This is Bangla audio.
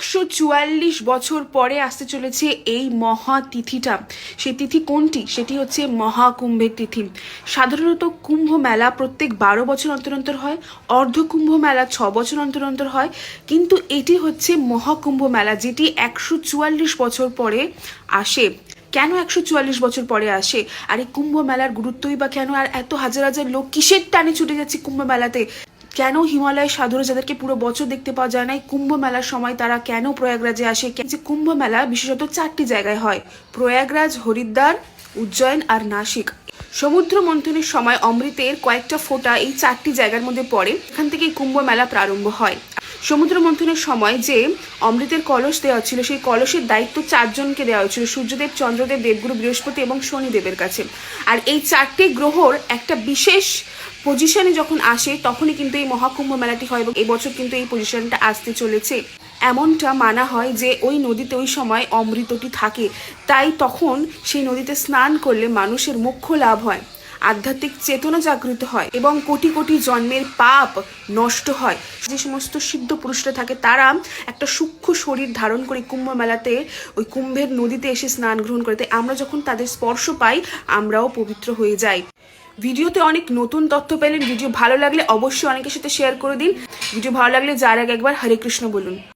144 বছর পরে আসতে চলেছে এই মহা তিথিটা। সেই তিথি কোনটি? সেটি হচ্ছে মহাকুম্ভের তিথি। সাধারণত কুম্ভ মেলা প্রত্যেক 12 বছর অন্তর অন্তর হয়, অর্ধ কুম্ভ মেলা 6 বছর অন্তর অন্তর হয়, কিন্তু এটি হচ্ছে মহাকুম্ভ মেলা, যেটি 144 বছর পরে আসে। কেন 144 বছর পরে আসে? আর এই কুম্ভ মেলার গুরুত্বই বা কেন? আর এত হাজার হাজার লোক কিসের টানে ছুটে যাচ্ছে কুম্ভ মেলাতে? কেন হিমালয়ের সাধুরা, যাদেরকে পুরো বছর দেখতে পাওয়া যায় না, কুম্ভ মেলার সময় তারা কেন প্রয়াগরাজে আসে? যে কুম্ভ মেলা বিশেষত 4টি জায়গায় হয়: প্রয়াগরাজ, হরিদ্বার, উজ্জয়ন আর নাসিক। সমুদ্র মন্থনের সময় অমৃতের কয়েকটা ফোঁটা এই 4টি জায়গার মধ্যে পড়ে, এখান থেকে এই কুম্ভ মেলা প্রারম্ভ হয়। সমুদ্র মন্থনের সময় যে অমৃতের কলস দেওয়া ছিল, সেই কলসের দায়িত্ব 4জনকে দেওয়া হয়েছিল: সূর্যদেব, চন্দ্রদেব, দেবগুরু বৃহস্পতি এবং শনিদেবের কাছে। আর এই 4টি গ্রহর একটা বিশেষ পজিশনে যখন আসে, তখনই কিন্তু এই মহাকুম্ভ মেলাটি হয়, এবং এবছর কিন্তু এই পজিশনটা আসতে চলেছে। এমনটা মানা হয় যে ওই নদীতে ওই সময় অমৃতটি থাকে, তাই তখন সেই নদীতে স্নান করলে মানুষের মোক্ষ লাভ হয়, আধ্যাত্মিক চেতনা জাগৃত হয় এবং কোটি কোটি জন্মের পাপ নষ্ট হয়। যে সমস্ত সিদ্ধ পুরুষরা থাকে, তারা একটা সূক্ষ্ম শরীর ধারণ করে কুম্ভ মেলাতে ওই কুম্ভের নদীতে এসে স্নান গ্রহণ করে, তাই আমরা যখন তাদের স্পর্শ পাই, আমরাও পবিত্র হয়ে যাই। ভিডিওতে অনেক নতুন তথ্য পেলেন। ভিডিও ভালো লাগলে অবশ্যই অনেকের সাথে শেয়ার করে দিন। ভিডিও ভালো লাগলে যার আগে একবার হরে কৃষ্ণ বলুন।